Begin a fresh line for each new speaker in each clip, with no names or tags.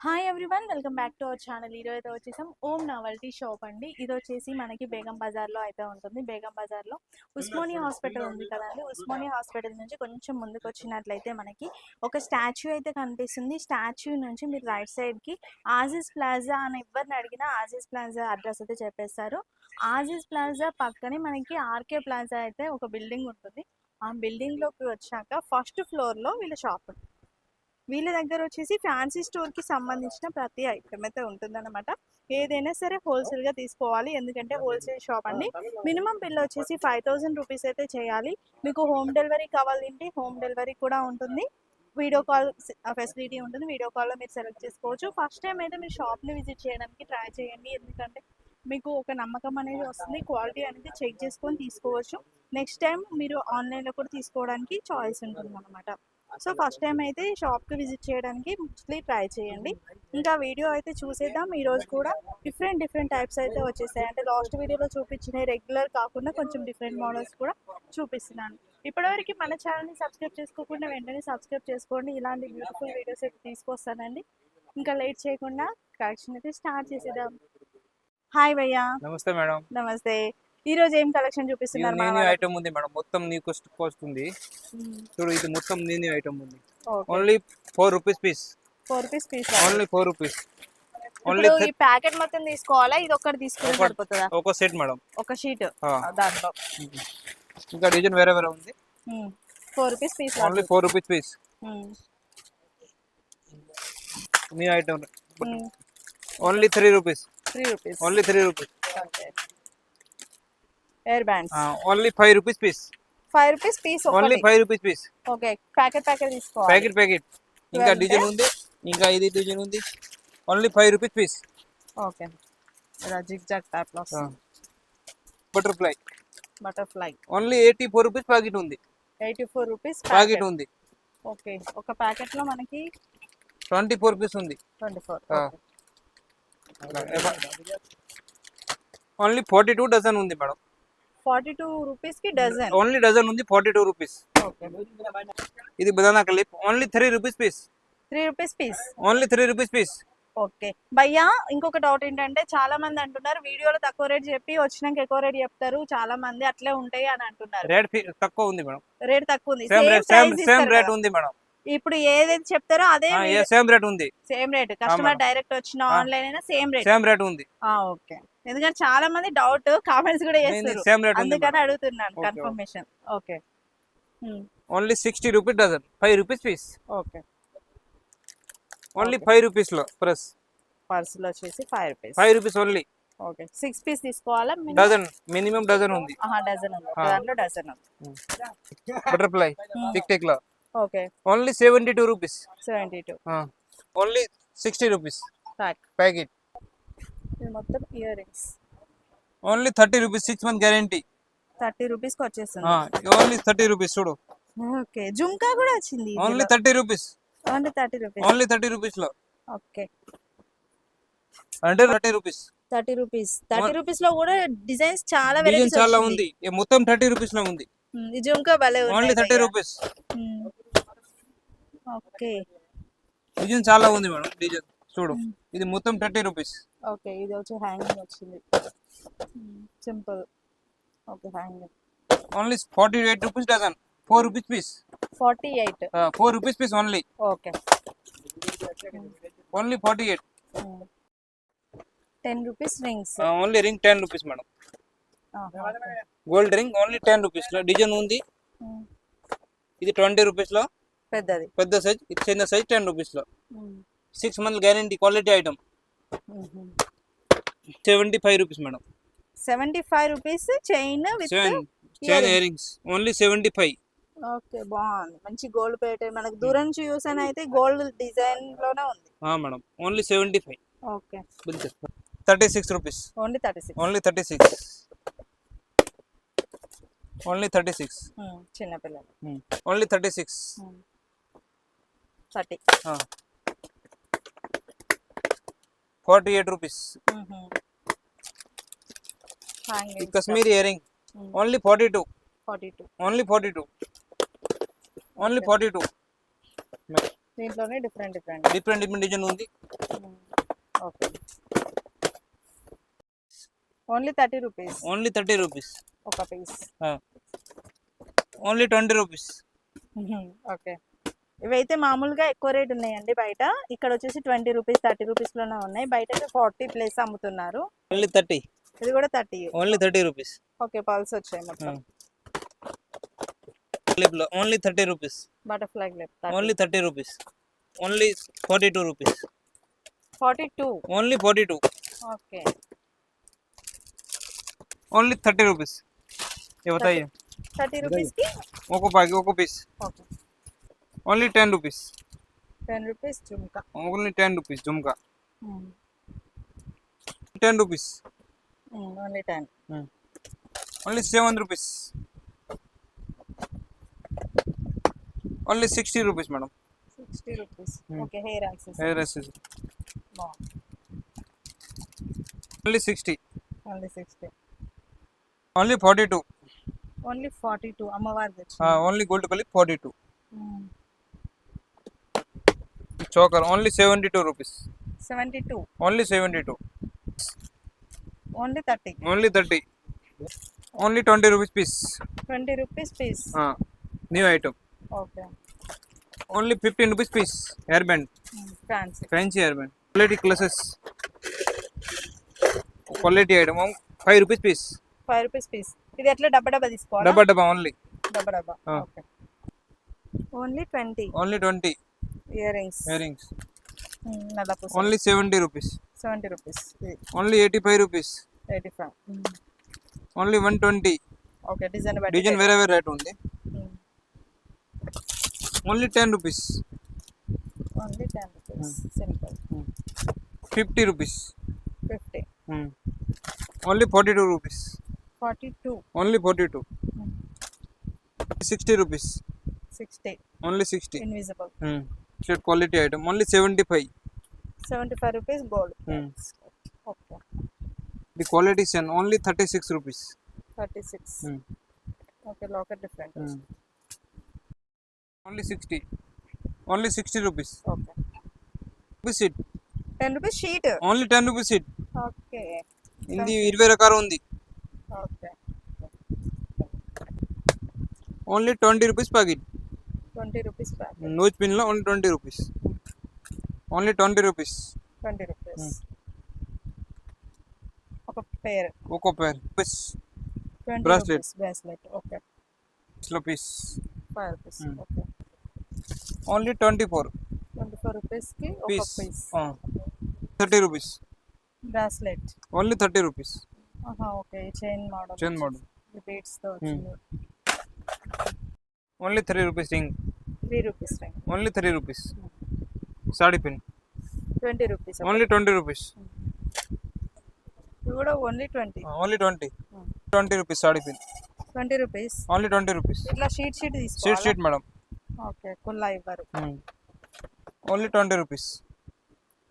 Hi everyone, welcome back to our channel. ఈరోజు అయితే వచ్చేసాం ఓం నావల్టీ షాప్ అండి. ఇది వచ్చేసి మనకి బేగం బజార్లో అయితే ఉంటుంది. బేగం బజార్లో ఉస్మానియా హాస్పిటల్ ఉంది కదండి. ఉస్మానియా హాస్పిటల్ నుంచి కొంచెం ముందుకు వచ్చినట్లయితే మనకి ఒక స్టాచ్యూ అయితే కనిపిస్తుంది. స్టాచ్యూ నుంచి మీరు రైట్ సైడ్కి ఆజీజ్ ప్లాజా అని ఎవరిని అడిగినా ఆజీజ్ ప్లాజా అడ్రస్ అయితే చెప్పేస్తారు. ఆజీజ్ ప్లాజా పక్కనే మనకి ఆర్కే ప్లాజా అయితే ఒక బిల్డింగ్ ఉంటుంది. ఆ బిల్డింగ్లోకి వచ్చాక ఫస్ట్ ఫ్లోర్లో వీళ్ళ షాప్ ఉంది. వీళ్ళ దగ్గర వచ్చేసి ఫ్యాన్సీ స్టోర్కి సంబంధించిన ప్రతి ఐటమ్ అయితే ఉంటుందన్నమాట. ఏదైనా సరే హోల్సేల్గా తీసుకోవాలి, ఎందుకంటే హోల్సేల్ షాప్ అండి. మినిమం బిల్ వచ్చేసి 5000 రూపీస్ అయితే చేయాలి. మీకు హోమ్ డెలివరీ కావాలంటే హోమ్ డెలివరీ కూడా ఉంటుంది. వీడియో కాల్ ఫెసిలిటీ ఉంటుంది. వీడియో కాల్లో మీరు సెలెక్ట్ చేసుకోవచ్చు. ఫస్ట్ టైం అయితే మీరు షాప్ని విజిట్ చేయడానికి ట్రై చేయండి, ఎందుకంటే మీకు ఒక నమ్మకం అనేది వస్తుంది. క్వాలిటీ అనేది చెక్ చేసుకొని తీసుకోవచ్చు. నెక్స్ట్ టైం మీరు ఆన్లైన్లో కూడా తీసుకోవడానికి చాయిస్ ఉంటుంది అన్నమాట. సో ఫస్ట్ టైం అయితే షాప్కి విజిట్ చేయడానికి మోస్ట్లీ ట్రై చేయండి. ఇంకా వీడియో అయితే చూసేద్దాం. ఈరోజు కూడా డిఫరెంట్ టైప్స్ అయితే వచ్చేసాయి. అంటే లాస్ట్ వీడియోలో చూపించిన రెగ్యులర్ కాకుండా కొంచెం డిఫరెంట్ మోడల్స్ కూడా చూపిస్తున్నాను. ఇప్పటివరకు మన ఛానల్ని సబ్స్క్రైబ్ చేసుకోకుండా వెంటనే సబ్స్క్రైబ్ చేసుకోండి. ఇలాంటి బ్యూటిఫుల్ వీడియోస్ అయితే తీసుకొస్తానండి. ఇంకా లేట్ చేయకుండా కలెక్షన్ అయితే స్టార్ట్ చేసేద్దాం. హాయ్ భయ్యా.
నమస్తే మేడం.
నమస్తే. ఈ రోజు ఏం కలెక్షన్ చూపిస్తున్నారు?
న్యూ ఐటమ్ ఉంది మేడం, మొత్తం న్యూ కాస్ట్ ఉంది. చూడు, ఇది మొత్తం న్యూ ఐటమ్ ఉంది. Only 4 rupees piece.
4 rupees piece.
Only 4 rupees.
Only ఈ ప్యాకెట్ మొత్తం తీసుకోవాలా? ఇది ఒకటి తీసుకుంటే సరిపోతుందా?
ఒక సెట్ మేడం,
ఒక షీట్ దాంట్లో.
ఇంకా డిజైన్ వేరే వేరే ఉంది.
4 rupees piece.
Only 4 rupees piece. New item. Only 3 rupees.
3 rupees.
Only 3 rupees.
Air bands.
Only 5 rupees piece.
5 rupees piece.
Only 5 rupees piece.
Okay, packet తీసుకోవాలి.
ప్యాకెట్. ఇంకా డిజైన్ ఉంది, ఇంకా ఇది డిజైన్ ఉంది. Only 5 rupees piece.
ఓకే, ఇలా zig zag type లో. Butterfly.
Only 84 rupees packet ఉంది.
84 rupees
packet ఉంది.
ఓకే, ఒక ప్యాకెట్ లో మనకి
24 పీస్ ఉంది.
24.
ఓన్లీ 42 డజన్ ఉంది మేడం.
42 రూపీస్ కి డజన్.
ఓన్లీ డజన్ ఉంది 42 రూపీస్.
ఓకే,
ఇది banana clip. Only 3 rupees piece.
3 rupees piece.
Only 3 rupees piece.
Okay భయ్యా, ఇంకొక డౌట్ ఏంటంటే చాలా మంది అంటున్నారు వీడియోలో తక్కువ రేట్ చెప్పి వచ్చినాక ఎక్కువ రేట్ చెప్తారు, చాలా మంది అట్లే ఉంటాయి అని అంటున్నారు.
రేట్ తక్కువ ఉంది మేడం.
రేట్ తక్కువ ఉంది.
సేమ్ రేట్ ఉంది మేడం.
ఇప్పుడు ఏదైతే చెప్తారో అదే
సేమ్ రేట్ ఉంది.
Same rate. కస్టమర్ డైరెక్ట్ వచ్చిన ఆన్లైన్ అయినా సేమ్ రేట్
ఉంది.
ఓకే, ఎందుకంటే చాలా మంది డౌట్ కామెంట్స్ కూడా చేస్తారు,
సేమ్ రేట్ ఉంది,
అందుకని అడుగుతున్నాను confirmation. Okay,
only 60 rupees dozen. 5 rupees piece.
Okay,
only 5 rupees లో ప్లస్
పర్సులు వచ్చేసి 5 rupees.
5 rupees only.
Okay, 6 piece తీసుకోవాలా?
డజన్, మినిమం డజన్ ఉంది.
డజన్ ఉంది, దాంట్లో డజన్ ఉంది.
బటర్ఫ్లై టిక్ టిక్ లో.
Okay,
only 72 rupees.
72.
Only 60 rupees packet.
ఇది మొత్తం earrings.
Only 30 rupees. 6 month guarantee.
30 rupees కి వచ్చేస్తుంది.
Only 30 rupees. చూడు,
ఓకే, జుంకా కూడా వచ్చింది.
Only 30 rupees.
Only 30 rupees.
Only 30 rupees లో.
ఓకే,
అంటే 30 రూపీస్.
30 రూపీస్. 30 రూపీస్ లో కూడా డిజైన్స్ చాలా
డిజైన్
వెరైటీస్
చాలా ఉంది. మొత్తం 30 రూపీస్ లో ఉంది.
ఈ జుంకా భలే ఉంది.
Only 30 rupees.
ఓకే,
డిజైన్ చాలా ఉంది మేడం. డిజైన్ చూడు, ఇది మొత్తం 30 రూపీస్.
ఓకే, ఇది వచ్చి హ్యాంగింగ్ వచ్చింది, simple. Okay, hanging.
Only 48 rupees dozen. 4 rupees piece.
48.
4 rupees piece only.
Okay,
only 48.
10 rupees rings.
Only ring 10 rupees madam. Gold ring only 10 rupees లో. Design ఉంది. ఇది 20 రూపీస్ లో
పెద్దది.
పెద్ద సైజ్. ఇది చిన్న సైజ్ 10 రూపీస్ లో. 6 month guarantee, quality item. 75 rupees madam.
75 rupees chain with
chain ear rings. Only 75.
Okay, బాగుంది. మంచి గోల్డ్ ప్యాటర్న్. మనకు దూరం నుంచి చూసాను అయితే గోల్డ్ డిజైన్ లోనే ఉంది.
Madam, only 75.
Okay,
36 rupees.
Only 36.
Only 36. Only 36.
చిన్న పిల్లలు.
Only 36.
30.
48 rupees. Kashmiri ear ring. Only 42.
42.
Only 42. Only 42.
దీంట్లోనే డిఫరెంట్
డిజైన్ ఉంది.
Okay. Only 30 rupees
only 30 rupees.
ఒక పీస్.
Only 20 rupees.
ఓకే. ఇవైతే మామూలుగా ఎక్కువ రేట్ ఉన్నాయండి బయట. ఇక్కడ వచ్చేసి 20 రూపీస్ 30 రూపీస్లోనే ఉన్నాయి. బయట అయితే 40 ప్లేస్ అమ్ముతున్నారు.
ఓన్లీ 30.
ఇది కూడా 30.
Only 30 rupees.
ఓకే, పల్స్ వచ్చాయి మొత్తం.
క్లిప్లో only 30 rupees.
Butterfly clip
only 30 rupees. Only 42 rupees.
42.
Only 42.
Okay.
Only 30 rupees. ये बताइए
30 రూపీస్కి
ఒక piece.
Okay.
Only 10 rupees.
10 rupees jhumka.
Only 10 rupees jhumka. 10 rupees.
Only 10.
Only 7 rupees. Only 60 rupees madam.
60 rupees. Okay, hair access.
Hair accessory
బాగుంది.
Only 60.
Only 60.
Only 42.
Only 42 అమ్మవారిది
only gold colour 42. Choker only 72 rupees.
72.
Only 72.
Only 30.
Only 30. Only 20 rupees piece.
20 rupees piece.
New item.
Okay.
Only 15 rupees piece. Hair band fancy hair band quality classes quality item 5 rupees piece.
5 rupees piece. ఇది ఎట్లా డబ్బా తీసుకోవాలి?
డబ్బా only
డబ్బా. Okay. Only 20.
Only 20.
Earrings నల్లపూస.
Only 70 rupees.
70 rupees.
Only 85 rupees.
85.
Only 120.
Okay, design
వేరే వేరే rate ఉంది. Only 10 rupees.
Only 10 rupees. Simple.
50 rupees.
50.
Only 42 rupees.
42.
Only 42. 60 rupees.
60.
Only 60.
Invisible.
Shirt quality item only 75.
75 rupees gold. Okay.
The quality సెన్ only 36 rupees.
36. Okay, locket different.
Only 60. Only 60 rupees.
Okay.
Seat
10 rupees sheet.
Only 10 rupees seat.
Okay.
ఇది 20 రకాలు ఉంది.
Okay.
Only 20 rupees packet.
20 rupees packet.
Nose pin లో only 20 rupees. Only 20 rupees.
20 rupees. ఒక pair.
ఒక pair piece.
20
bracelet.
Bracelet. Okay.
స్లో piece.
5 rupees. Okay.
Only 24.
24 rupees కి ఒక
piece.
Piece.
30 rupees.
Bracelet.
Only 30 rupees.
Okay, chain model. Beads తో వచ్చింది.
Only 3 rupees ring.
3 rupees ring.
Only 3 rupees. Sari pin.
20 rupees.
Only 20 rupees.
ఇది కూడా only 20.
Only 20 rupees sari pin.
20 rupees.
Only 20 rupees.
ఇట్లా sheet తీసుకోవాలి.
Sheet madam.
Okay, కుల్లా ఇవ్వరు.
Only 20 rupees.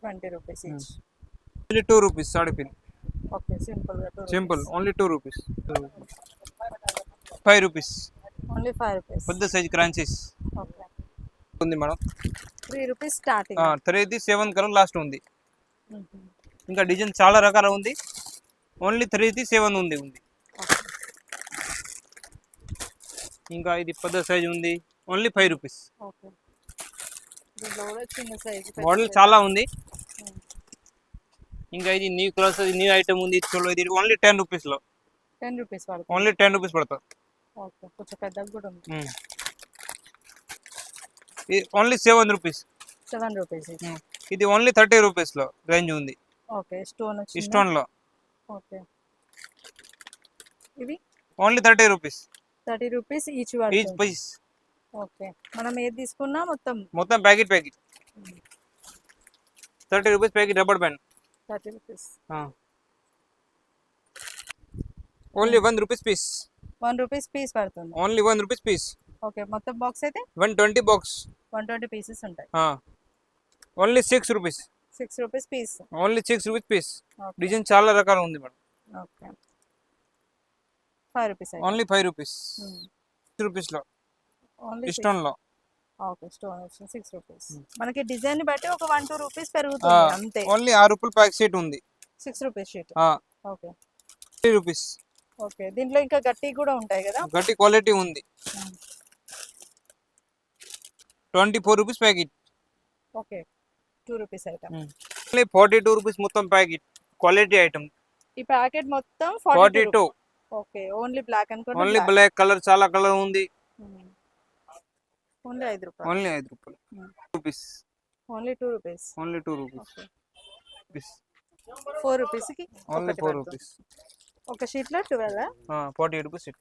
20 rupees each.
Only 2 rupees sari pin.
Okay,
simple only 2 rupees. 5 rupees.
Only 5 rupees.
పెద్ద size scrunchies
okay.
ఉంది madam.
3 rupees starting.
3ది 7 colour last ఉంది. ఇంకా design చాలా రకాలు ఉంది. ఓన్లీ 3ది 7 ఉంది. ఇంకా ఇది పెద్ద సైజ్ ఉంది. Only 5 rupees.
ఓకే. దీంట్లో కూడా చిన్న సైజ్
మోడల్ చాలా ఉంది. ఇంకా ఇది న్యూ క్లాస్ న్యూ ఐటమ్ ఉంది. చూడండి, ఇది ఓన్లీ 10 రూపీస్ లో.
10 రూపీస్ పడుతుంది.
ఓన్లీ 10 రూపీస్ పడుతుంది.
ఓకే, కొంచెం పెద్దగా కూడా ఉంది.
ఇది ఓన్లీ 7 రూపీస్.
7 రూపీస్.
ఇది ఓన్లీ 30 రూపీస్ లో రేంజ్ ఉంది.
ఓకే, స్టోన్ వచ్చింది.
స్టోన్ లో.
ఓకే. ఇవి
only 30 rupees.
30 rupees each
piece.
Okay, మనం ఏది తీసుకున్నా మొత్తం
packet 30 rupees packet rubber band.
30 rupees.
Only 1 rupees piece.
1 rupees piece పడుతుంది.
Only 1 rupees piece.
ఓకే, మొత్తం బాక్స్ అయితే
120 బాక్స్.
120 పీసెస్ ఉంటాయి.
Only 6 rupees.
6 rupees piece.
Only 6 rupees piece. Design చాలా రకాలు ఉంది madam.
Okay. 5 rupees.
Only 5 rupees. 6 rupees లో
only
stone లో.
Okay, stone వచ్చి 6 రూపీస్. మనకి డిజైన్ బట్టి ఒక 1-2 రూపీస్ పెరుగుతుంది అంతే.
ఓన్లీ 6 రూపాయల ప్యాక్ షీట్ ఉంది.
6 rupees sheet. Okay
3 rupees.
Okay, దీంట్లో ఇంకా గట్టి కూడా ఉంటాయి కదా?
గట్టి క్వాలిటీ ఉంది. 24 rupees packet.
Okay 2 rupees item.
Only 42 rupees మొత్తం ప్యాకెట్, క్వాలిటీ ఐటమ్.
ఈ ప్యాకెట్ మొత్తం
42.
ఓకే, ఓన్లీ బ్లాక్ అనుకోండి.
ఓన్లీ బ్లాక్ కలర్, చాలా కలర్ ఉంది.
ఓన్లీ 5 రూపాయలు.
ఓన్లీ 5 రూపాయలు. Rupees.
Only 2 rupees.
Only 2 rupees.
4 rupees కి
ఓన్లీ 4 రూపీస్.
ఒక షీట్ లో 12.
48 rupees sheet.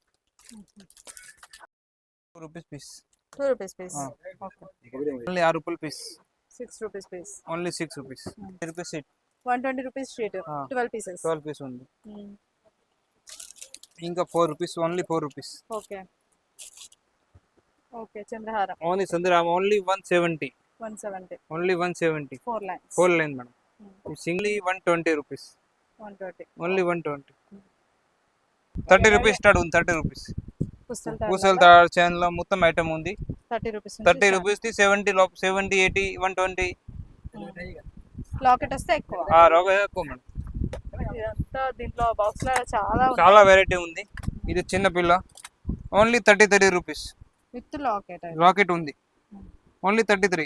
2 rupees piece.
2 rupees piece. Okay
only 6 రూపాయల piece.
6 rupees piece.
Only 6 rupees. 3 rupees sheet.
120 rupees sheet. 12 pieces.
12 piece ఉంది. ఇంకా 4 rupees. Only 4 rupees.
Okay okay, చంద్రహారం.
Only చంద్రహారం. Only 170.
170.
Only 170.
4 lines.
4 line madam. Single 120 rupees.
120.
Only 120. 30 rupees start ఉంది. 30 rupees. పూసల chain లో మొత్తం item ఉంది.
30 రూపీస్.
30 rupees the 70 70 80 120.
లాకెట్ వస్తే ఎక్కువ.
ఎక్కువ మేడం.
ఇదంతా దీంట్లో బాక్స్ లో
చాలా వెరైటీ ఉంది. ఇది చిన్న పిల్ల. Only 33 rupees.
With locket.
Locket ఉంది. Only 33.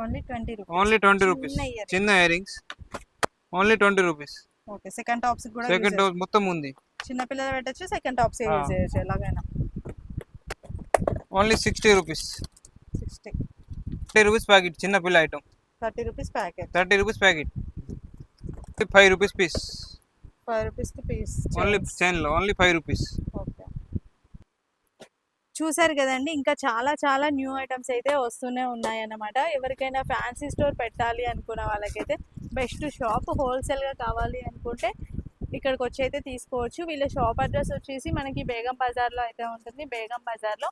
Only 20 rupees.
Only 20 rupees. చిన్న earrings. Only 20 rupees.
Okay, second tops కూడా.
సెకండ్ టాప్ మొత్తం ఉంది.
చిన్న పిల్లలు పెట్టచ్చు, సెకండ్ టాప్స్ యూజ్ చేయొచ్చు ఎలాగైనా.
Only 60 rupees.
60.
30 రూపీస్ ప్యాకెట్ చిన్న పిల్ల item.
30 rupees packet.
30 rupees packet. 5 rupees piece.
5 rupees కి పీస్.
ఓన్లీ చైన్ లో ఓన్లీ 5 రూపీస్.
ఓకే, చూసారు కదండి, ఇంకా చాలా చాలా న్యూ ఐటమ్స్ అయితే వస్తూనే ఉన్నాయన్నమాట. ఎవరికైనా ఫ్యాన్సీ స్టోర్ పెట్టాలి అనుకున్న వాళ్ళకైతే బెస్ట్ షాప్. హోల్సేల్గా కావాలి అనుకుంటే ఇక్కడికి వచ్చి అయితే తీసుకోవచ్చు. వీళ్ళ షాప్ అడ్రస్ వచ్చేసి మనకి బేగం బజార్లో అయితే ఉంటుంది. బేగం బజార్లో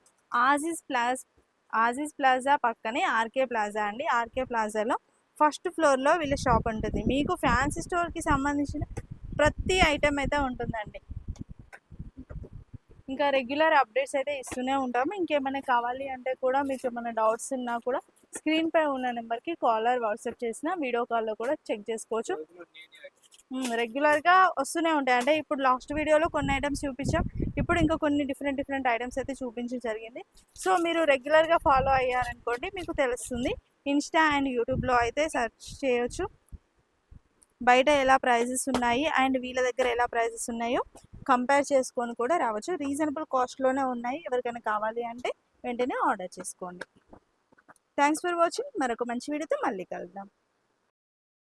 ఆజీజ్ ప్లాజా పక్కనే ఆర్కే ప్లాజా అండి. ఆర్కే ప్లాజాలో ఫస్ట్ ఫ్లోర్లో వీళ్ళ షాప్ ఉంటుంది. మీకు ఫ్యాన్సీ స్టోర్కి సంబంధించిన ప్రతి ఐటెం అయితే ఉంటుందండి. ఇంకా రెగ్యులర్ అప్డేట్స్ అయితే ఇస్తూనే ఉంటాము. ఇంకేమైనా కావాలి అంటే కూడా మీకు ఏమైనా డౌట్స్ ఉన్నా కూడా స్క్రీన్పై ఉన్న నెంబర్కి కాలర్ వాట్సాప్ చేసిన వీడియో కాల్లో కూడా చెక్ చేసుకోవచ్చు. రెగ్యులర్గా వస్తూనే ఉంటాయి. అంటే ఇప్పుడు లాస్ట్ వీడియోలో కొన్ని ఐటమ్స్ చూపించాం, ఇప్పుడు ఇంకా కొన్ని డిఫరెంట్ ఐటమ్స్ అయితే చూపించడం జరిగింది. సో మీరు రెగ్యులర్గా ఫాలో అయ్యారనుకోండి మీకు తెలుస్తుంది. ఇన్స్టా అండ్ యూట్యూబ్లో అయితే సెర్చ్ చేయొచ్చు. బయట ఎలా ప్రైజెస్ ఉన్నాయి అండ్ వీళ్ళ దగ్గర ఎలా ప్రైజెస్ ఉన్నాయో కంపేర్ చేసుకొని కూడా రావచ్చు. రీజనబుల్ కాస్ట్లోనే ఉన్నాయి. ఎవరికైనా కావాలి అంటే వెంటనే ఆర్డర్ చేసుకోండి. Thanks for watching. మరొక మంచి వీడియోతో మళ్ళీ కలుద్దాం.